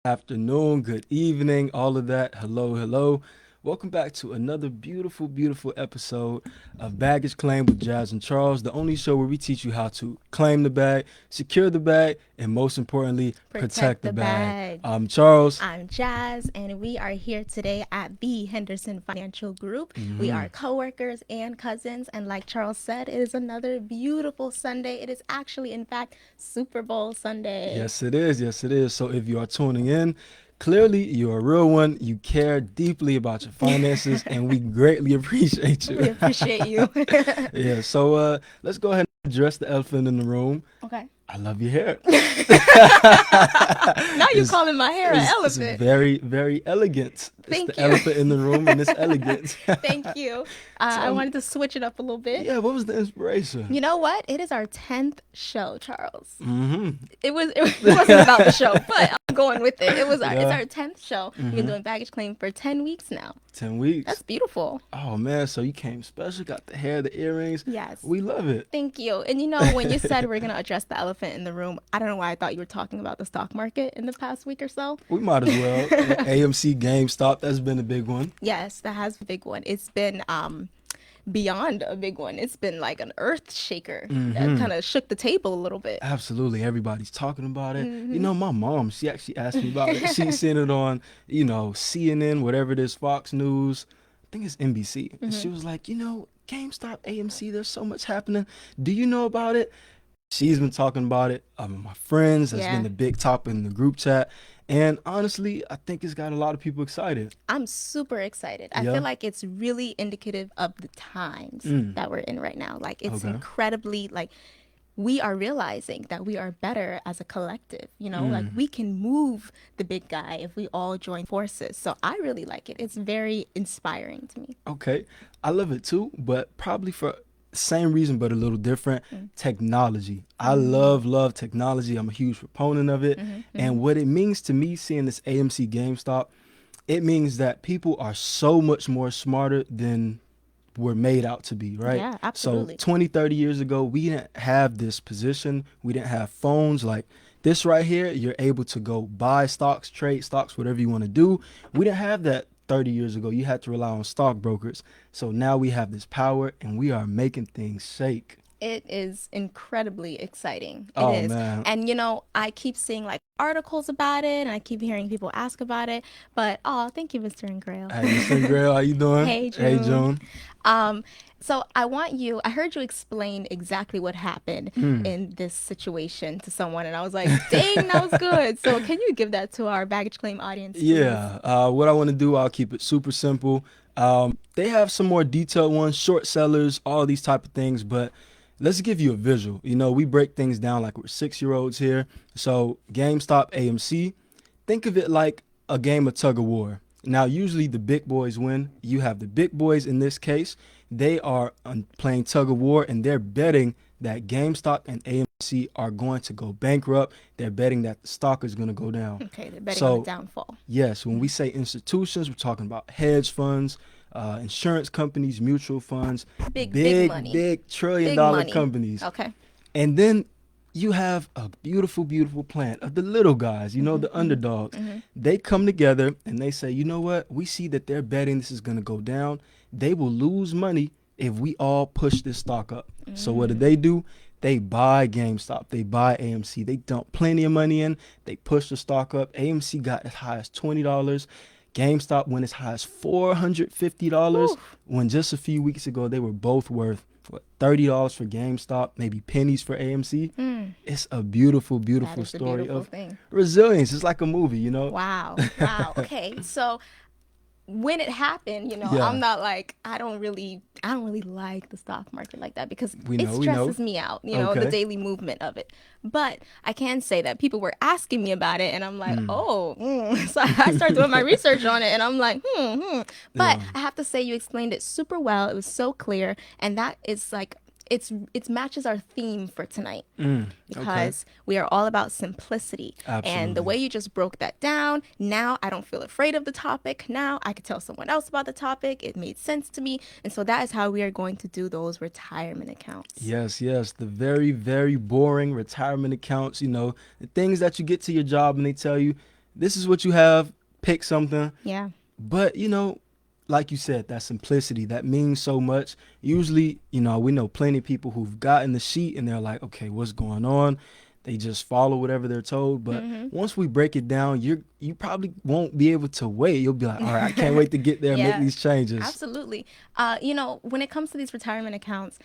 afternoon, good evening, all of that. Hello, hello. Welcome back to another beautiful, beautiful episode of Baggage Claim with Jas and Charles, the only show where we teach you how to claim the bag, secure the bag, and most importantly, protect Protect the the bag. bag. I'm Charles. I'm Jazz, and we are here today at the Henderson Financial Group. We hmm are coworkers and cousins, and like Charles said, it is another beautiful Sunday. It is actually, in fact, Super Bowl Sunday. Yes, it is. Yes, it is. So if you are tuning in, clearly you're a real one. You care deeply about your finances, and we greatly appreciate you. We appreciate you. Yeah, so let's go ahead and address the elephant in the room. Okay. I love your hair. Now you it's, calling my hair an it's elephant. very, very elegant. It's Thank the you. elephant in the room and it's elegant. Thank you. I So, wanted to switch it up a little bit. yeah, what was the inspiration? You know what? It is our 10th show, Charles. Mm-hmm. It wasn't about the show, but I'm going with it. It's Yeah. our 10th show. We've been Mm-hmm. doing baggage claim for 10 weeks now. 10 That's weeks. beautiful. Oh, man. So you came special, got the hair, the earrings. Yes. We love it. Thank you. And when you said we're going to address the elephant in the room, I don't know why I thought you were talking about the stock market in the past week or so. We might as well. AMC GameStop, that's been a big one. Yes, that has been a big one. It's been beyond a big one. It's been like an earth shaker that Mm-hmm. kind of shook the table a little bit. Absolutely. Everybody's talking about it. My mom, she actually asked me about it. She's seen it on, CNN, whatever it is, Fox News. I think it's NBC. And she was like, GameStop, AMC, there's so much happening. Do you know about it? She's been talking about it. My friends, that's been Yeah. the big topic in the group chat. And honestly, I think it's got a lot of people excited. I'm super excited. I Yeah. feel like it's really indicative of the times Mm. that we're in right now. Like it's Okay. incredibly like we are realizing that we are better as a collective, like Mm. we can move the big guy if we all join forces. So I really like it. It's very inspiring to me. Okay. I love it too, but probably for same reason but a little different. Technology. I love technology. I'm a huge proponent of it. And what it means to me seeing this AMC GameStop, it means that people are so much more smarter than we're made out to be, right? Yeah, So absolutely. 20, 30 years ago, we didn't have this position. We didn't have phones like this right here. You're able to go buy stocks, trade stocks, whatever you want to do. We didn't have that 30 years ago. You had to rely on stockbrokers. So now we have this power and we are making things shake. It is incredibly exciting. It Oh, is. man. And I keep seeing like articles about it and I keep hearing people ask about it. But thank you, Mr. Ingrail. Hey, Mr. Grail, how you doing? Hey, Hey, June. June. Um, so I heard you explain exactly what happened in this situation to someone, and I was like, dang, that was good. So can you give that to our baggage claim audience, please? Yeah, what I want to do, I'll keep it super simple. They have some more detailed ones, short sellers, all these type of things, but let's give you a visual. We break things down like we're 6-year-olds here. So GameStop, AMC, think of it like a game of tug of war. Now, usually the big boys win. You have the big boys in this case. They are playing tug of war and they're betting that GameStop and AMC are going to go bankrupt. They're betting that the stock is going to go down. Okay, they're betting on the So downfall. yes, when we say institutions, we're talking about hedge funds, insurance companies, mutual funds, Big money. big trillion Big dollar money. companies. Okay. And then you have a beautiful, beautiful plan of the little guys, the underdogs. They come together and they say, you know what? We see that they're betting this is going to go down. They will lose money if we all push this stock up. So what do? They buy GameStop. They buy AMC. They dump plenty of money in. They push the stock up. AMC got as high as $20. GameStop went as high as $450 Whew. when just a few weeks ago they were both worth what, $30 for GameStop, maybe pennies for AMC. It's a beautiful, That beautiful is a story beautiful of thing. resilience. It's like a movie. Wow. Wow. Okay. So when it happened, Yeah, I'm not like I don't really like the stock market like that because we it know, we know. stresses me out, the Okay. daily movement of it. But I can say that people were asking me about it and I'm like, oh, so I started doing my research on it and I'm like, But Yeah. I have to say you explained it super well. It was so clear and that is like it matches our theme for tonight Okay. because we are all about simplicity. And the Absolutely. way you just broke that down, now I don't feel afraid of the topic. Now I could tell someone else about the topic. It made sense to me. And so that is how we are going to do those retirement accounts. Yes, yes. The very, very boring retirement accounts, the things that you get to your job and they tell you This is what you have. Pick something. Yeah. But, like you said, that simplicity, that means so much. Usually, we know plenty of people who've gotten the sheet and they're like, okay, what's going on? They just follow whatever they're told. But once we break it down, you probably won't be able to wait. You'll be like, all right, I can't wait to get there and make Yeah, these changes. absolutely. When it comes to these retirement accounts,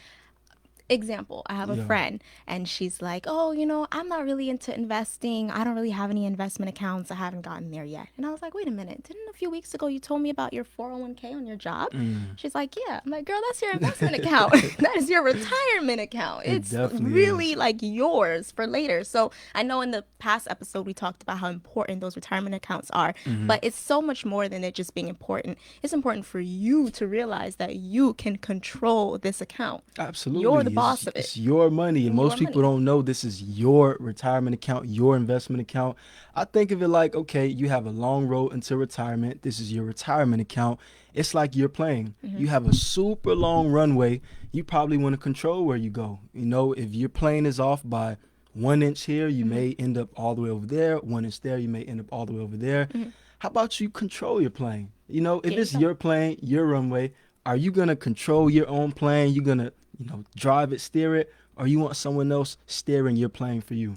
example, I have a Yeah. friend and she's like, oh, I'm not really into investing. I don't really have any investment accounts. I haven't gotten there yet. And I was like, wait a minute, didn't a few weeks ago you told me about your 401k on your job? She's like, yeah. I'm like, girl, that's your investment account. That is your retirement account. It It's definitely really is. like yours for later. So I know in the past episode we talked about how important those retirement accounts are, but it's so much more than it just being important. It's important for you to realize that you can control this account. You're the Absolutely. boss of It's it. your money. And Your most people money. don't know this is your retirement account, your investment account. I think of it like, okay, you have a long road until retirement. This is your retirement account. It's like you're playing. You have a super long runway. You probably want to control where you go. If your plane is off by 1 inch here, you may end up all the way over there. 1 inch there, you may end up all the way over there. How about you control your plane? If There you it's go. your plane, your runway, are you going to control your own plane? You're going to drive it, steer it, or you want someone else steering your plane for you?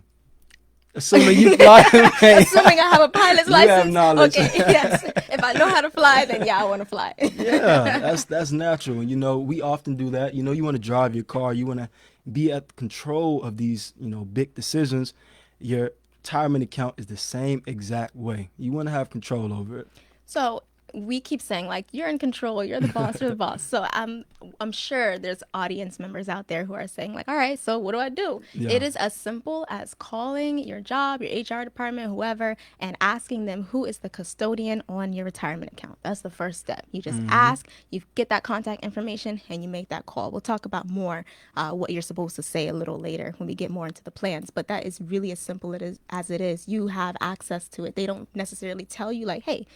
Assuming you fly the plane, Assuming I have a pilot's you have license. knowledge. Okay, yes. If I know how to fly, then yeah, I want to fly. Yeah, that's natural. We often do that. You want to drive your car, you want to be at control of these, big decisions. Your retirement account is the same exact way. You want to have control over it. So we keep saying like you're in control, you're the boss, you're the boss. So I'm sure there's audience members out there who are saying like, all right, so what do I do? Yeah. It is as simple as calling your job, your HR department, whoever, and asking them who is the custodian on your retirement account. That's the first step. You just ask, you get that contact information, and you make that call. We'll talk about more what you're supposed to say a little later when we get more into the plans. But that is really as simple as it is. You have access to it. They don't necessarily tell you like, hey,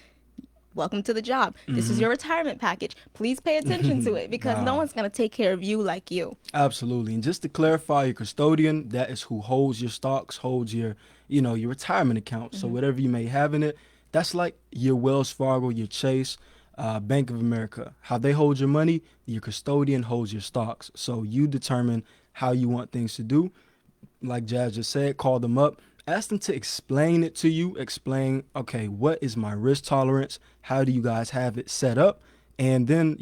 welcome to the job. This is your retirement package. Please pay attention to it because no Wow. one's going to take care of you like you. Absolutely. And just to clarify, your custodian, that is who holds your stocks, holds your retirement account. So whatever you may have in it, that's like your Wells Fargo, your Chase, Bank of America. How they hold your money, your custodian holds your stocks. So you determine how you want things to do. Like Jazz just said, call them up. Ask them to explain it to you. Explain, okay, what is my risk tolerance? How do you guys have it set up? And then,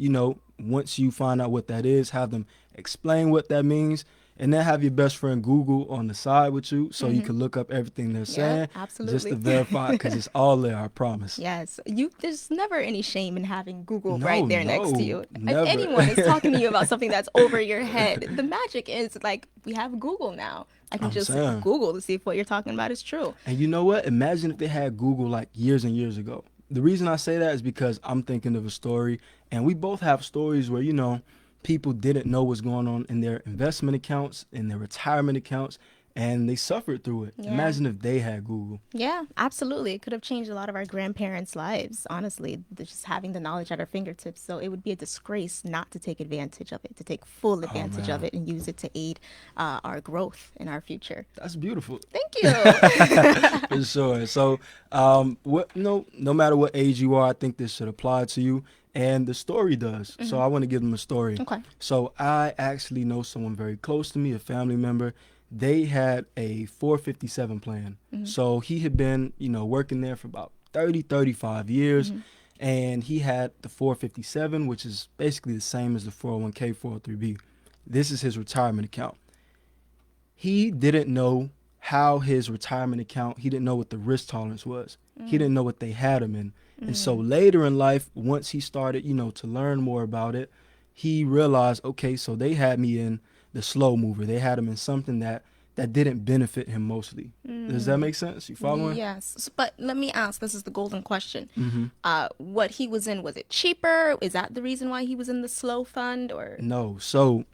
once you find out what that is, have them explain what that means. And then have your best friend Google on the side with you so you can look up everything they're saying just Absolutely. to verify because it's all there, I promise. Yes, there's never any shame in having Google No, right there next to no, you. If never. anyone is talking to you about something that's over your head, the magic is like we have Google now. I can I'm just saying. Google to see if what you're talking about is true. And you know what? Imagine if they had Google like years and years ago. The reason I say that is because I'm thinking of a story, and we both have stories where, people didn't know what's going on in their investment accounts, in their retirement accounts, and they suffered through it. Yeah. Imagine if they had Google. Yeah, absolutely. It could have changed a lot of our grandparents' lives, honestly, just having the knowledge at our fingertips. So it would be a disgrace not to take advantage of it, to take full advantage of man. it and use it to aid our growth in our future. That's beautiful. Thank you. For sure. So, no matter what age you are, I think this should apply to you. And the story does. So I want to give them a story. Okay. So I actually know someone very close to me, a family member. They had a 457 plan. So he had been, working there for about 35 years. And he had the 457, which is basically the same as the 401k, 403b. This is his retirement account. He didn't know how his retirement account, he didn't know what the risk tolerance was. He didn't know what they had him in. And so later in life, once he started, to learn more about it, he realized, okay, so they had me in the slow mover. They had him in something that didn't benefit him mostly. Does that make sense? You following? Yes, but let me ask, this is the golden question. What he was in, was it cheaper? Is that the reason why he was in the slow fund or? No. So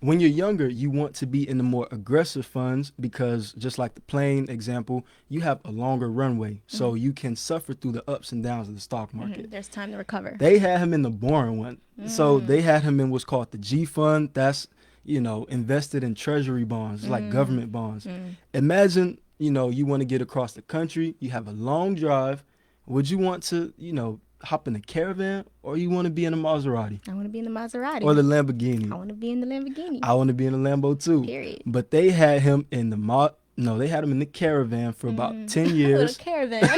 when you're younger, you want to be in the more aggressive funds because just like the plane example, you have a longer runway. So you can suffer through the ups and downs of the stock market. There's time to recover. They had him in the boring one. So they had him in what's called the G fund. That's, invested in treasury bonds, like government bonds. Imagine you want to get across the country, you have a long drive. Would you want to, hop in a caravan, or you want to be in a Maserati I want to be in the or Maserati. the I Lamborghini? want to be in the Lamborghini. I want to be in a Lambo too. Period. But they had him in the no, they had him in the caravan for about 10 A little years. caravan.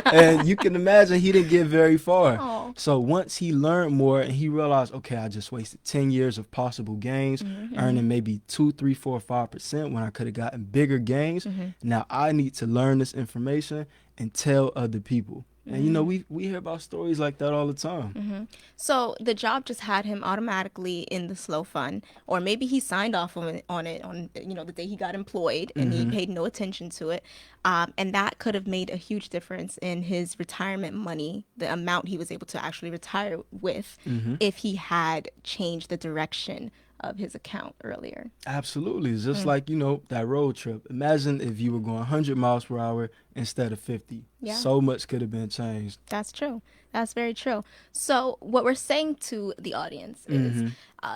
And you can imagine he didn't get very far. Oh. So once he learned more and he realized, okay, I just wasted 10 years of possible gains, earning maybe 2, 3, 4, 5% when I could have gotten bigger gains. Now I need to learn this information and tell other people. And we hear about stories like that all the time. So the job just had him automatically in the slow fund, or maybe he signed off on it on the day he got employed, and he paid no attention to it, and that could have made a huge difference in his retirement money, the amount he was able to actually retire with, if he had changed the direction of his account earlier. Absolutely. It's just like, that road trip. Imagine if you were going 100 miles per hour instead of 50. Yeah. So much could have been changed. That's true. That's very true. So what we're saying to the audience is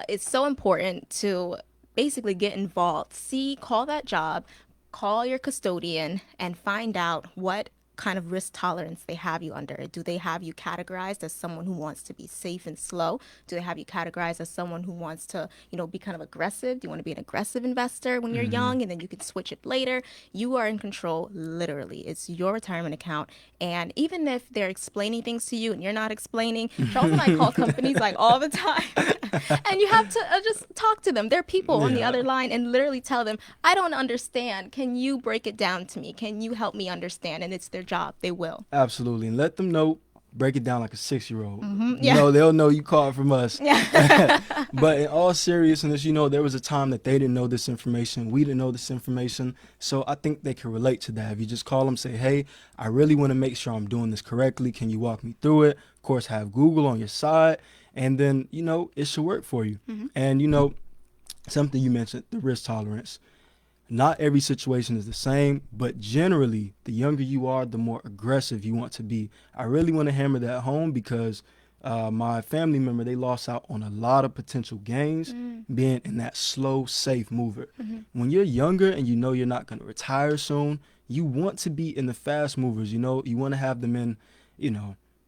it's so important to basically get involved. Call that job, call your custodian, and find out what kind of risk tolerance they have you under. Do they have you categorized as someone who wants to be safe and slow? Do they have you categorized as someone who wants to, be kind of aggressive? Do you want to be an aggressive investor when you're young and then you can switch it later? You are in control, literally. It's your retirement account. And even if they're explaining things to you and you're not explaining, Charles and I call companies like all the time. And you have to just talk to them. They're people on the other line, and literally tell them, I don't understand. Can you break it down to me? Can you help me understand? And it's their job. They will. Absolutely. And let them know, break it down like a 6-year-old. Yeah. They'll know you called from us. Yeah. But in all seriousness, there was a time that they didn't know this information. We didn't know this information. So I think they can relate to that. If you just call them, say, hey, I really want to make sure I'm doing this correctly. Can you walk me through it? Of course, have Google on your side. And then, it should work for you. And, something you mentioned, the risk tolerance. Not every situation is the same, but generally, the younger you are, the more aggressive you want to be. I really want to hammer that home because my family member, they lost out on a lot of potential gains being in that slow, safe mover. When you're younger and you're not going to retire soon, you want to be in the fast movers. You want to have them in,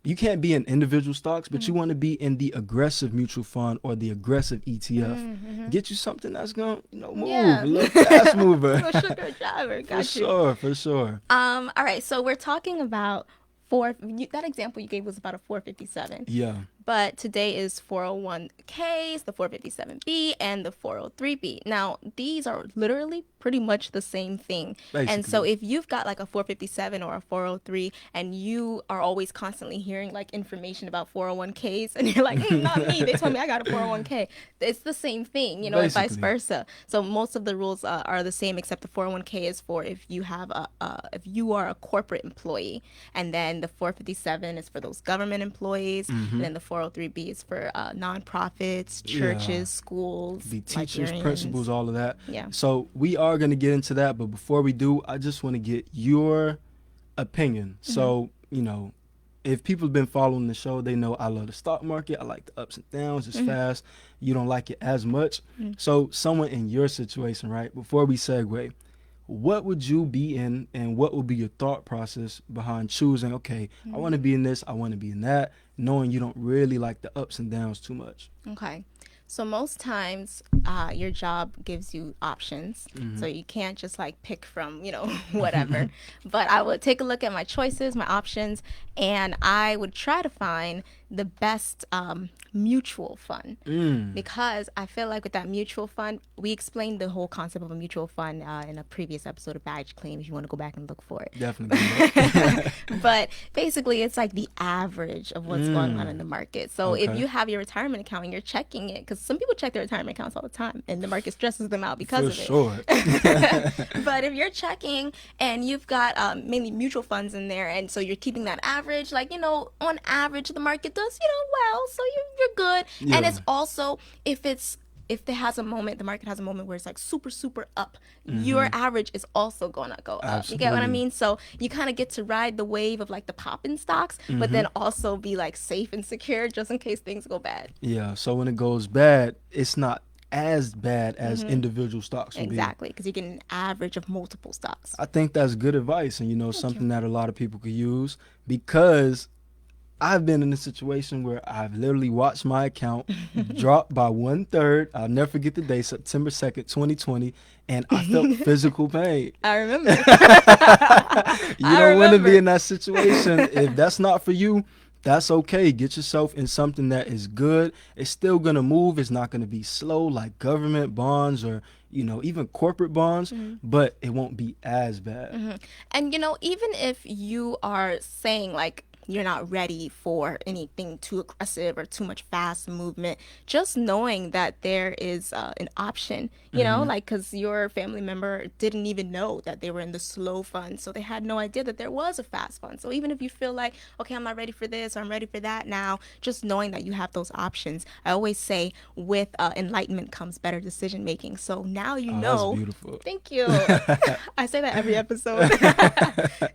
you can't be in individual stocks, but you want to be in the aggressive mutual fund or the aggressive ETF. Get you something that's going to, move, a little fast mover. A sugar driver. Got For sure. All right. So we're talking about that example you gave was about a 457. Yeah. But today is 401ks, the 457b, and the 403b. Now, these are literally pretty much the same thing. Basically. And so if you've got like a 457 or a 403 and you are always constantly hearing like information about 401ks and you're like, not me, they told me I got a 401k. It's the same thing, and vice versa. So most of the rules are the same, except the 401k is for if you have if you are a corporate employee, and then the 457 is for those government employees, and then the 403b is for nonprofits, churches, schools, the teachers, librarians. principals, all of that. Yeah. So we are going to get into that, but before we do, I just want to get your opinion. So, if people have been following the show, they know I love the stock market. I like the ups and downs. It's fast. You don't like it as much. So someone in your situation, right, before we segue, what would you be in, and what would be your thought process behind choosing, okay, I want to be in this, I want to be in that, knowing you don't really like the ups and downs too much? Okay. So most times your job gives you options. So you can't just like pick from, whatever. But I would take a look at my choices, my options, and I would try to find the best mutual fund. Because I feel like with that mutual fund, we explained the whole concept of a mutual fund in a previous episode of Baggage Claim if you want to go back and look for it. Definitely. But basically, it's like the average of what's going on in the market. So if Okay. you have your retirement account and you're checking it, because some people check their retirement accounts all the time and the market stresses them out because of it. Sure. But if you're checking and you've got mainly mutual funds in there, and so you're keeping that average, like, on average, the market does, well, so you're good. Yeah. And it's also, if it has a moment, the market has a moment where it's like super, super up, your average is also going to go up. You get what I Absolutely. mean? So you kind of get to ride the wave of like the popping stocks, but then also be like safe and secure just in case things go bad. Yeah. So when it goes bad, it's not as bad as individual stocks would be. Exactly, because you're getting an average of multiple stocks. I think that's good advice, and Thank something you. that a lot of people could use, because I've been in a situation where I've literally watched my account drop by 1/3. I'll never forget the day, September 2nd, 2020, and I felt physical pain. I remember. You I don't want to be remember. in that situation. If that's not for you, that's okay. Get yourself in something that is good. It's still going to move. It's not going to be slow like government bonds or, even corporate bonds, but it won't be as bad. And even if you are saying like you're not ready for anything too aggressive or too much fast movement, just knowing that there is an option, like because your family member didn't even know that they were in the slow fund. So they had no idea that there was a fast fund. So even if you feel like, okay, I'm not ready for this or I'm ready for that now, just knowing that you have those options. I always say with enlightenment comes better decision making. So now you Oh, that's know. beautiful. Thank you. I say that every episode.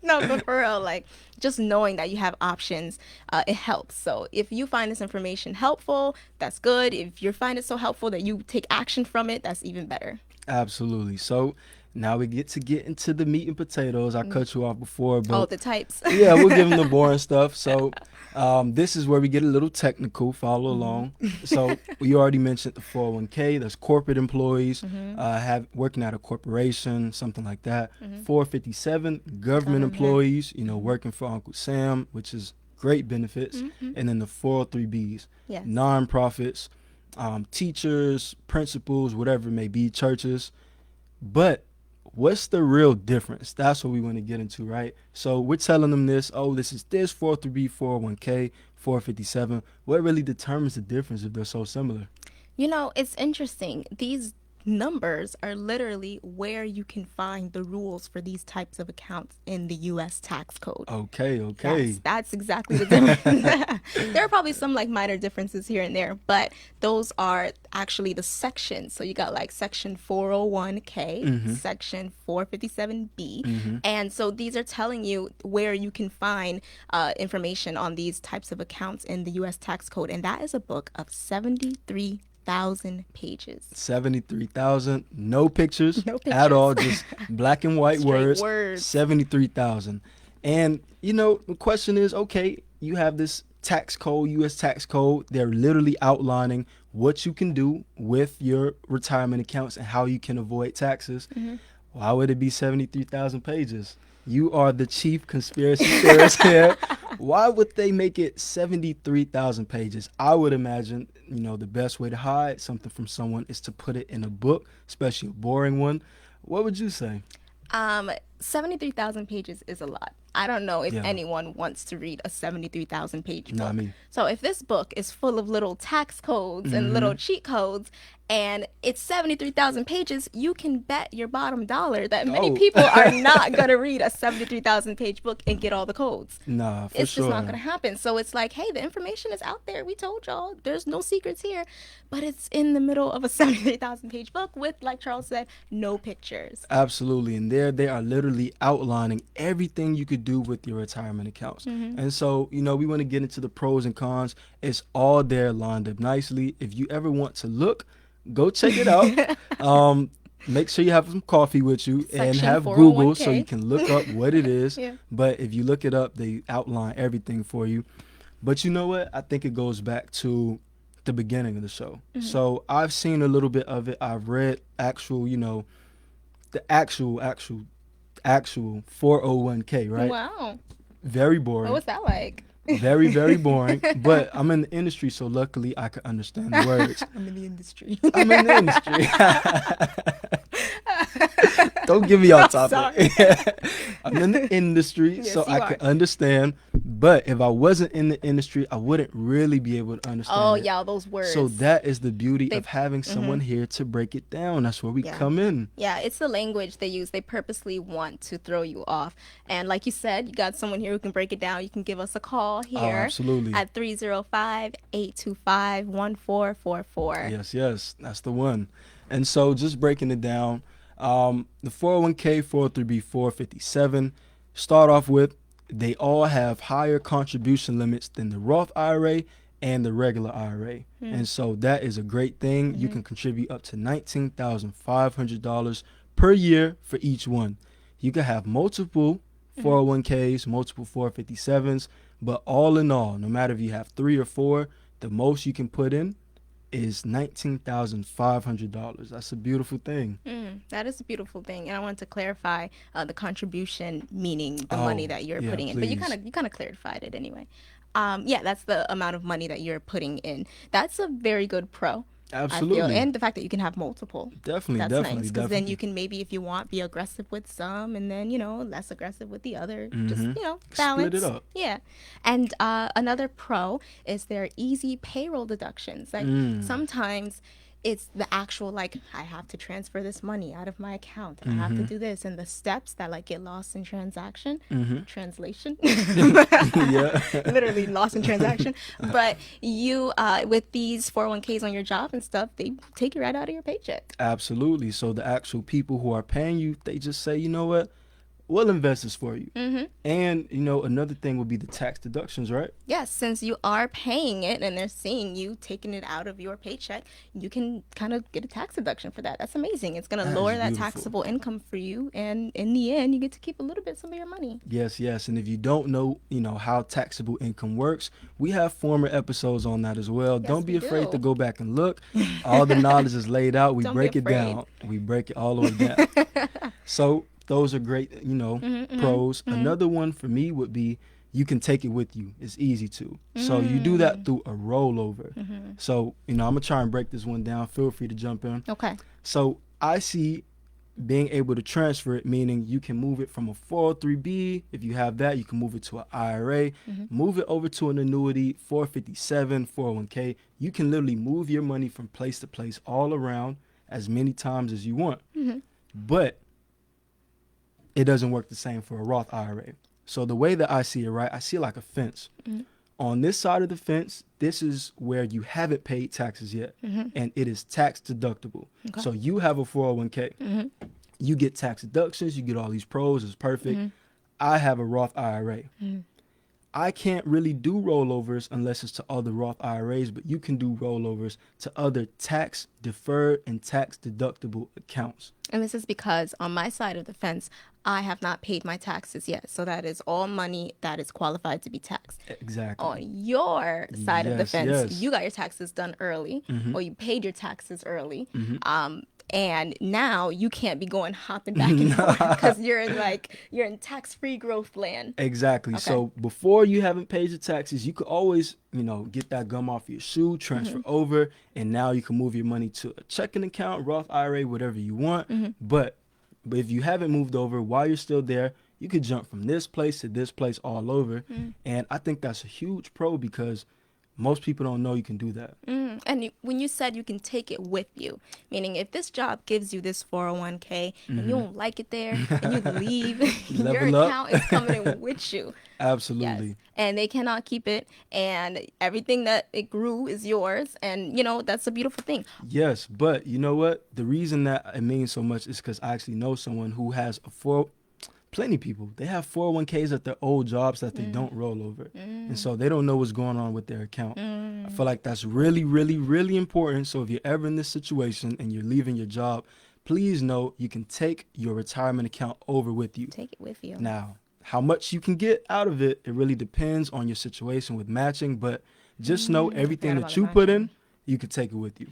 No, but for real, like just knowing that you have options, it helps. So if you find this information helpful, that's good. If you find it so helpful that you take action from it, that's even better. Absolutely. So now we get into the meat and potatoes. I cut you off before, Oh, but the types. yeah, we'll give them the boring stuff. So this is where we get a little technical. Follow along. So we already mentioned the 401k. That's corporate employees have working at a corporation, something like that. 457 government employees, working for Uncle Sam, which is great benefits. And then the 403bs, Yes. nonprofits, teachers, principals, whatever it may be, churches. But what's the real difference? That's what we want to get into, right? So we're telling them this, this is this 403b, 401k, 457. What really determines the difference if they're so similar? It's interesting. These numbers are literally where you can find the rules for these types of accounts in the U.S. tax code. Okay. Yes, that's exactly the difference. There are probably some like minor differences here and there, but those are actually the sections. So you got like section 401k, section 457b. And so these are telling you where you can find information on these types of accounts in the U.S. tax code. And that is a book of 73,000 pages. 73,000, no pictures, No at pictures. all, just black and white Straight words. words. 73,000. And, the question is, okay, you have this tax code, U.S. tax code. They're literally outlining what you can do with your retirement accounts and how you can avoid taxes. Why would it be 73,000 pages? You are the chief conspiracy theorist here. Why would they make it 73,000 pages? I would imagine, the best way to hide something from someone is to put it in a book, especially a boring one. What would you say? 73,000 pages is a lot. I don't know if Yeah. anyone wants to read a 73,000 page book. Not me. So if this book is full of little tax codes and little cheat codes and it's 73,000 pages, you can bet your bottom dollar that many Oh. people are not going to read a 73,000 page book and get all the codes. Nah, for It's sure. just not going to happen. So it's like, hey, the information is out there. We told y'all there's no secrets here. But it's in the middle of a 73,000 page book with, like Charles said, no pictures. Absolutely. And there they are literally outlining everything you could do with your retirement accounts. And so, we want to get into the pros and cons. It's all there lined up nicely. If you ever want to look, go check it out. Make sure you have some coffee with you and Section have Google 401k. so you can look up what it is. Yeah. But if you look it up, they outline everything for you. But you know what? I think it goes back to the beginning of the show. So I've seen a little bit of it. I've read the actual 401k, right? Wow. Very What boring. was that like? Very, very boring. But I'm in the industry, so luckily I can understand the words. I'm in the industry. I'm in the industry. Don't give me off topic. I'm in the industry, Yes, so you I are. can understand. But if I wasn't in the industry, I wouldn't really be able to understand Oh, it. yeah, those words. So that is the beauty They- of having someone here to break it down. That's where we Yeah. come in. Yeah, it's the language they use. They purposely want to throw you off. And like you said, you got someone here who can break it down. You can give us a call here absolutely. at 305-825-1444. Yes, that's the one. And so just breaking it down, the 401k, 403b, 457, start off with, they all have higher contribution limits than the Roth IRA and the regular IRA. And so that is a great thing. You can contribute up to $19,500 per year for each one. You can have multiple 401ks, multiple 457s, but all in all, no matter if you have 3 or 4, the most you can put in is $19,500. That's a beautiful thing. That is a beautiful thing, and I wanted to clarify the contribution, meaning the money that you're putting in. But you kind of clarified it anyway. Yeah, that's the amount of money that you're putting in. That's a very good pro. Absolutely. I feel. And the fact that you can have multiple. Definitely, That's definitely, nice. Because definitely. then you can maybe, if you want, be aggressive with some and then, less aggressive with the other. Just, balance. Split it up. Yeah. And another pro is their easy payroll deductions. Like sometimes it's the actual, like, I have to transfer this money out of my account. I have to do this. And the steps that, like, get lost in translation. Yeah. Literally lost in transaction. But you, with these 401ks on your job and stuff, they take it right out of your paycheck. Absolutely. So the actual people who are paying you, they just say, you know what? We'll invest this for you. And, another thing would be the tax deductions, right? Yes, since you are paying it and they're seeing you taking it out of your paycheck, you can kind of get a tax deduction for that. That's amazing. It's going to lower that taxable income for you. And in the end, you get to keep a little bit some of your money. Yes, yes. And if you don't know, how taxable income works, we have former episodes on that as well. Yes, Don't be we afraid do. to go back and look. All the knowledge is laid out. We Don't break be it down. We break it all the way down. So those are great, pros. Another one for me would be you can take it with you. It's easy to. So you do that through a rollover. So, I'm going to try and break this one down. Feel free to jump in. Okay. So I see being able to transfer it, meaning you can move it from a 403B. If you have that, you can move it to an IRA, move it over to an annuity, 457, 401k. You can literally move your money from place to place all around as many times as you want. But it doesn't work the same for a Roth IRA. So the way that I see it, right, I see it like a fence. On this side of the fence, this is where you haven't paid taxes yet, and it is tax deductible. Okay. So you have a 401k. You get tax deductions. You get all these pros. It's perfect. I have a Roth IRA. I can't really do rollovers unless it's to other Roth IRAs, but you can do rollovers to other tax deferred and tax deductible accounts. And this is because on my side of the fence, I have not paid my taxes yet. So that is all money that is qualified to be taxed. Exactly. On your side of the Yes, fence, yes. you got your taxes done early, or you paid your taxes early. And now you can't be hopping back and forth because you're in tax-free growth land. Exactly. Okay. So before you haven't paid your taxes, you could always, get that gum off your shoe, transfer over, and now you can move your money to a checking account, Roth IRA, whatever you want. But if you haven't moved over while you're still there, you could jump from this place to this place all over. And I think that's a huge pro because most people don't know you can do that. And when you said you can take it with you, meaning if this job gives you this 401k and you don't like it there and you leave, your Level up. account is coming in with you. Absolutely. Yes. And they cannot keep it, and everything that it grew is yours, and that's a beautiful thing. Yes, but you know what? The reason that it means so much is because I actually know someone who has plenty of people. They have 401ks at their old jobs that they don't roll over. And so they don't know what's going on with their account. I feel like that's really, really, really important. So if you're ever in this situation and you're leaving your job, please know you can take your retirement account over with you. Take it with you. Now, how much you can get out of it, it really depends on your situation with matching. But just know everything forgot that about you the put in, you can take it with you.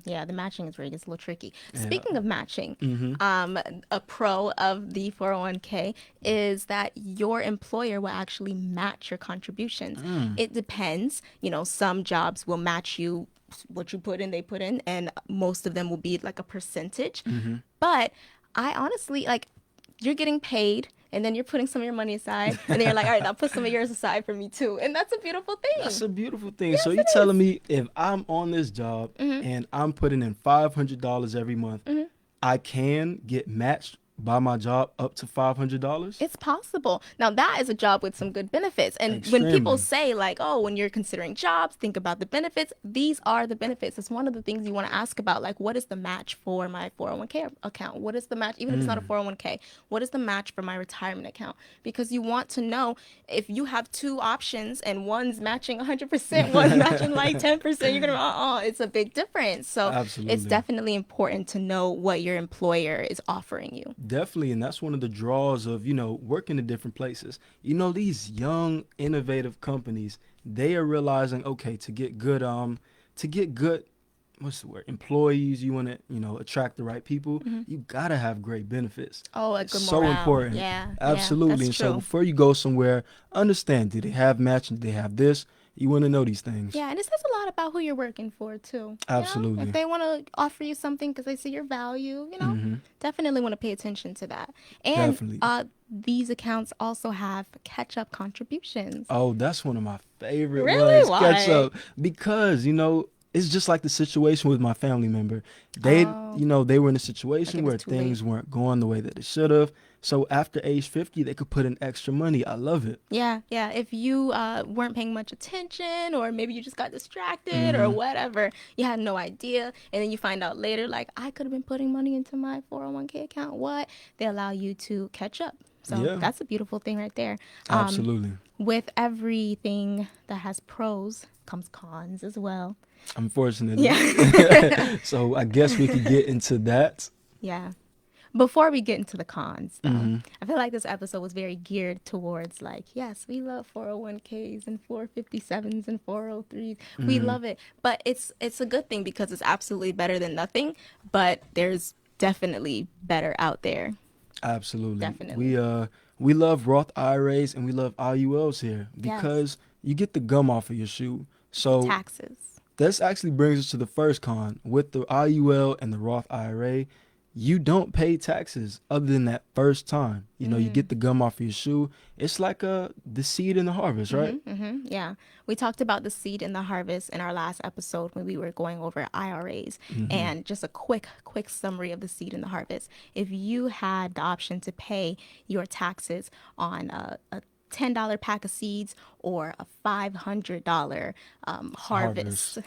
Yeah, the matching is where it gets a little tricky. Speaking of matching, a pro of the 401k is that your employer will actually match your contributions. It depends. Some jobs will match you what you put in, they put in, and most of them will be like a percentage. But I honestly, you're getting paid, and then you're putting some of your money aside, and then you're like, all right, now put some of yours aside for me too. And that's a beautiful thing. That's a beautiful thing. Yes, so you're telling me if I'm on this job and I'm putting in $500 every month, I can get matched by my job up to $500? It's possible. Now, that is a job with some good benefits. And when people Extremely. say, like, oh, when you're considering jobs, think about the benefits, these are the benefits. It's one of the things you want to ask about. Like, what is the match for my 401k account? What is the match, even if it's not a 401k, what is the match for my retirement account? Because you want to know if you have two options and one's matching 100%, one's matching like 10%, you're going to, it's a big difference. So it's Absolutely. definitely important to know what your employer is offering you. Definitely, and that's one of the draws of, working in different places. These young, innovative companies, they are realizing, okay, to get good, what's the word, employees, you want to, attract the right people, you got to have great benefits. Oh, a It's good so morale. important. Yeah, Absolutely. that's And so true. before you go somewhere, understand, do they have matching? Do they have this? You want to know these things. Yeah, and it says a lot about who you're working for too. If Absolutely. they want to offer you something because they see your value, Hmm. definitely want to pay attention to that. And Definitely. these accounts also have catch-up contributions. Oh, that's one of my favorite Really? ones. Catch Why? up. Because, it's just like the situation with my family member. They, Oh, they were in a like situation it was where too late. things weren't going the way that it should have. So after age 50, they could put in extra money. I love it. Yeah, yeah. If you weren't paying much attention, or maybe you just got distracted, or Hmm. whatever, you had no idea, and then you find out later, like, I could have been putting money into my 401k account. What? They allow you to catch up. So Yeah, that's a beautiful thing right there. Um, absolutely. with everything that has pros comes cons as well. Unfortunately. Yeah. So I guess we could get into that. Yeah. Before we get into the cons, though, Hmm. I feel like this episode was very geared towards, like, yes, we love 401ks and 457s and 403s. We Hmm. love it. But it's a good thing because it's absolutely better than nothing. But there's definitely better out there. Absolutely. Definitely. We love Roth IRAs and we love IULs here Yes. because you get the gum off of your shoe. The So taxes. this actually brings us to the first con. With the IUL and the Roth IRA, you don't pay taxes other than that first time. You get the gum off of your shoe. It's like the seed in the harvest, right? Yeah. We talked about the seed and the harvest in our last episode when we were going over IRAs. Hmm. And just a quick summary of the seed and the harvest. If you had the option to pay your taxes on a $10 pack of seeds or a $500 harvest.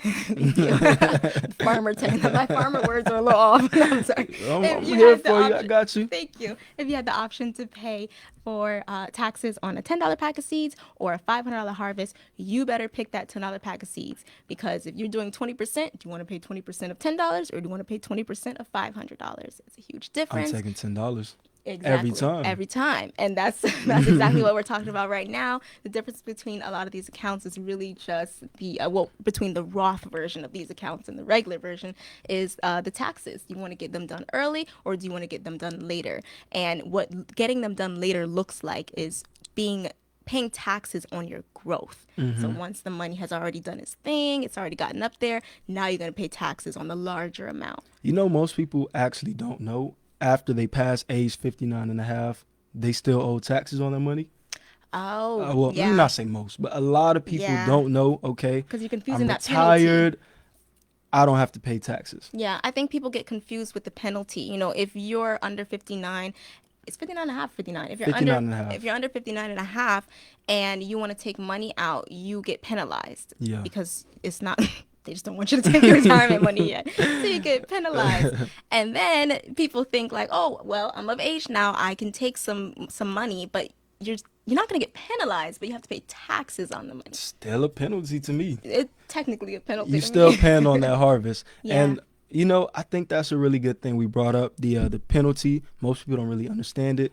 Harvest. Thank you. My farmer words are a little off. I'm sorry. I'm If you here had the for you. I option, got you. thank you. If you had the option to pay for taxes on a $10 pack of seeds or a $500 harvest, you better pick that $10 pack of seeds, because if you're doing 20%, do you want to pay 20% of $10 or do you want to pay 20% of $500? It's a huge I'm difference. taking $10 every Exactly. time. Every time. And that's exactly what we're talking about right now. The difference between a lot of these accounts is really just between the Roth version of these accounts and the regular version is the taxes. Do you want to get them done early or do you want to get them done later? And what getting them done later looks like is paying taxes on your growth. So once the money has already done its thing, it's already gotten up there, now you're going to pay taxes on the larger amount. Most people actually don't know after they pass age 59 and a half, they still owe taxes on their money. Oh, Well, let me yeah. not say most, but a lot of people Yeah. don't know, okay, Because you're confusing I'm that penalty. retired, I don't have to pay taxes. Yeah, I think people get confused with the penalty. If you're under 59, it's 59 and a half, 59. 59 and a If half. you're under 59 and a half and you want to take money out, you get penalized Yeah. because it's not they just don't want you to take your retirement money yet. So you get penalized. And then people think like, "Oh, well, I'm of age now. I can take some money, but you're not going to get penalized, but you have to pay taxes on the money." Still a penalty to me. It's technically a penalty You to still me. paying on that harvest. Yeah. And I think that's a really good thing we brought up, the penalty. Most people don't really understand it.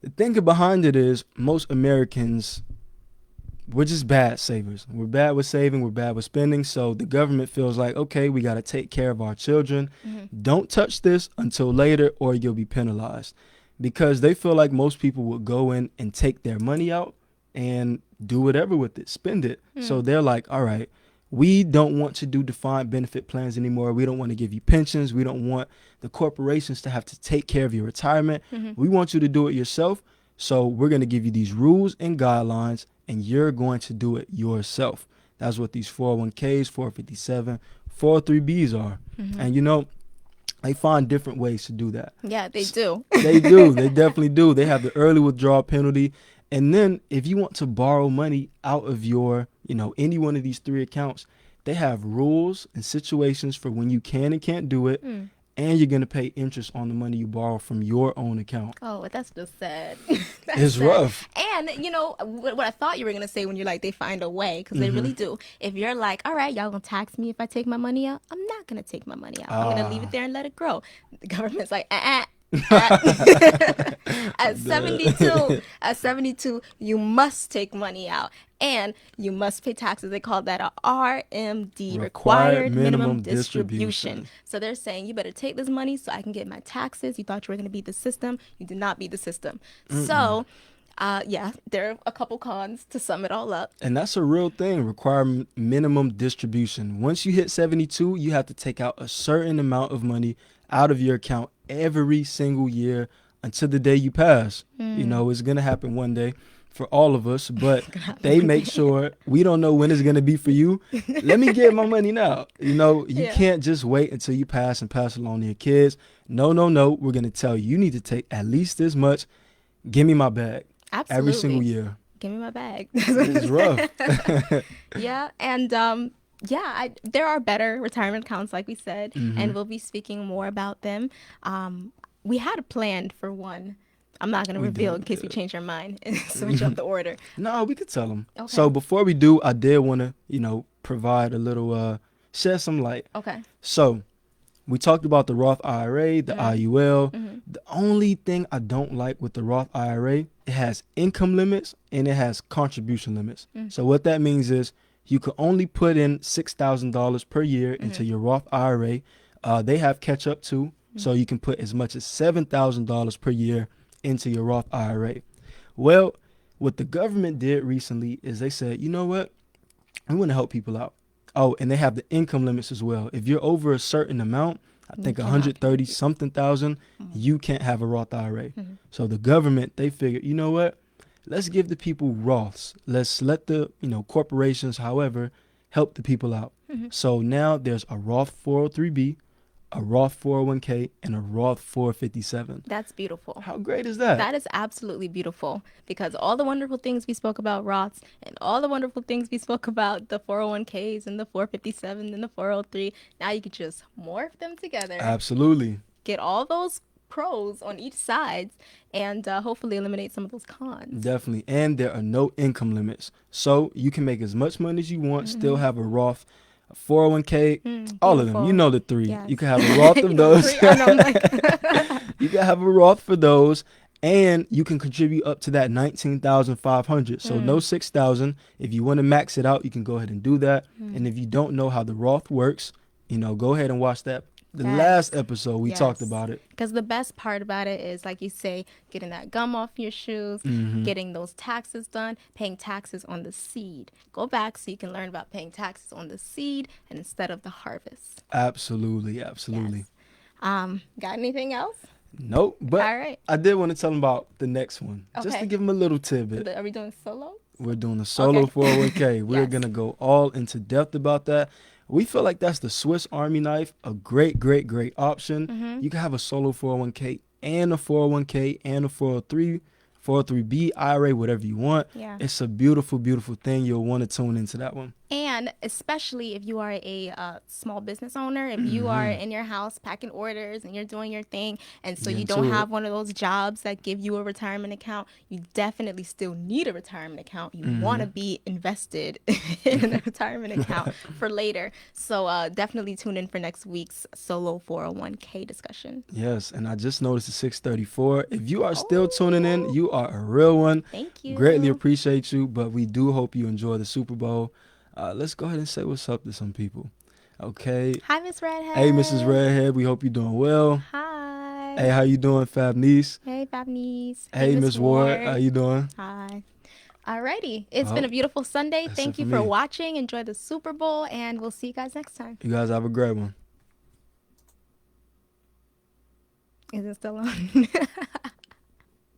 The thing behind it is most Americans, we're just bad savers. We're bad with saving. We're bad with spending. So the government feels like, okay, we got to take care of our children. Don't touch this until later or you'll be penalized. Because they feel like most people will go in and take their money out and do whatever with it, spend it. So they're like, all right, we don't want to do defined benefit plans anymore. We don't want to give you pensions. We don't want the corporations to have to take care of your retirement. We want you to do it yourself. So we're going to give you these rules and guidelines, and you're going to do it yourself. That's what these 401ks, 457, 403bs are. And They find different ways to do that. Yeah, they do. They do. They definitely do. They have the early withdrawal penalty. And then if you want to borrow money out of your, any one of these three accounts, they have rules and situations for when you can and can't do it. And you're going to pay interest on the money you borrow from your own account. Oh, that's just sad. It's sad. rough. And, what I thought you were going to say when you're like, they find a way, because they really do. If you're like, all right, y'all going to tax me if I take my money out? I'm not going to take my money out. I'm going to leave it there and let it grow. The government's like, at 72, you must take money out and you must pay taxes. They call that a RMD, required minimum distribution. So they're saying you better take this money so I can get my taxes. You thought you were going to beat the system. You did not beat the system. So there are a couple cons to sum it all up. And that's a real thing, require minimum distribution. Once you hit 72, you have to take out a certain amount of money out of your account every single year until the day you pass. It's going to happen one day for all of us, but they make sure we don't know when it's going to be for you. Let me get my money now. You can't just wait until you pass and pass along to your kids. No. We're going to tell you, you need to take at least this much. Give me my bag. Absolutely. Every single year. Give me my bag. It's rough. Yeah. And, there are better retirement accounts, like we said, and we'll be speaking more about them. We had planned for one. I'm not going to reveal in case we change our mind and switch up the order. No, we could tell them. Okay. So before we do, I did want to, provide a little, shed some light. Okay. So we talked about the Roth IRA, the IUL. The only thing I don't like with the Roth IRA, it has income limits and it has contribution limits. So what that means is you could only put in $6,000 per year into your Roth IRA. They have catch up too, so you can put as much as $7,000 per year into your Roth IRA. Well, what the government did recently is they said, you know what? We want to help people out. Oh, and they have the income limits as well. If you're over a certain amount, I think 130 something thousand, you can't have a Roth IRA. So the government, they figured, you know what? Let's give the people Roths. Let's let the, corporations, however, help the people out. So now there's a Roth 403B, a Roth 401k, and a Roth 457. That's beautiful. How great is that? That is absolutely beautiful, because all the wonderful things we spoke about Roths and all the wonderful things we spoke about the 401ks and the 457 and the 403, now you can just morph them together. Absolutely. Get all those pros on each side and hopefully eliminate some of those cons. Definitely. And there are no income limits. So you can make as much money as you want, still have a Roth, a 401k, all of them. You know the three. Yes. You can have a Roth of those. You can have a Roth for those, and you can contribute up to that $19,500. So no $6,000. If you want to max it out, you can go ahead and do that. And if you don't know how the Roth works, go ahead and watch that. The last episode, we talked about it. Because the best part about it is, like you say, getting that gum off your shoes, getting those taxes done, paying taxes on the seed. Go back so you can learn about paying taxes on the seed and instead of the harvest. Absolutely. Yes. Got anything else? Nope. But all right. I did want to tell them about the next one, just to give them a little tidbit. Are we doing solo? We're doing a solo 401k. We're going to go all into depth about that. We feel like that's the Swiss Army knife, a great option. You can have a solo 401k and a 401k and a 403B, IRA, whatever you want. Yeah. It's a beautiful thing. You'll want to tune into that one. And especially if you are a small business owner, if you are in your house packing orders and you're doing your thing, and so you don't have one of those jobs that give you a retirement account, you definitely still need a retirement account. You want to be invested in a retirement account for later. So definitely tune in for next week's solo 401k discussion. Yes, and I just noticed it's 6:34. If you are still tuning in, you are a real one. Thank you. Greatly appreciate you, but we do hope you enjoy the Super Bowl. Let's go ahead and say what's up to some people. Okay. Hi, Miss Redhead. Hey, Mrs. Redhead. We hope you're doing well. Hi. Hey, how you doing, Fab Niece? Hey, Fab Niece. Hey, Miss Ward. How you doing? Hi. Alrighty. It's been a beautiful Sunday. Thank you for watching. Enjoy the Super Bowl, and we'll see you guys next time. You guys have a great one. Is it still on?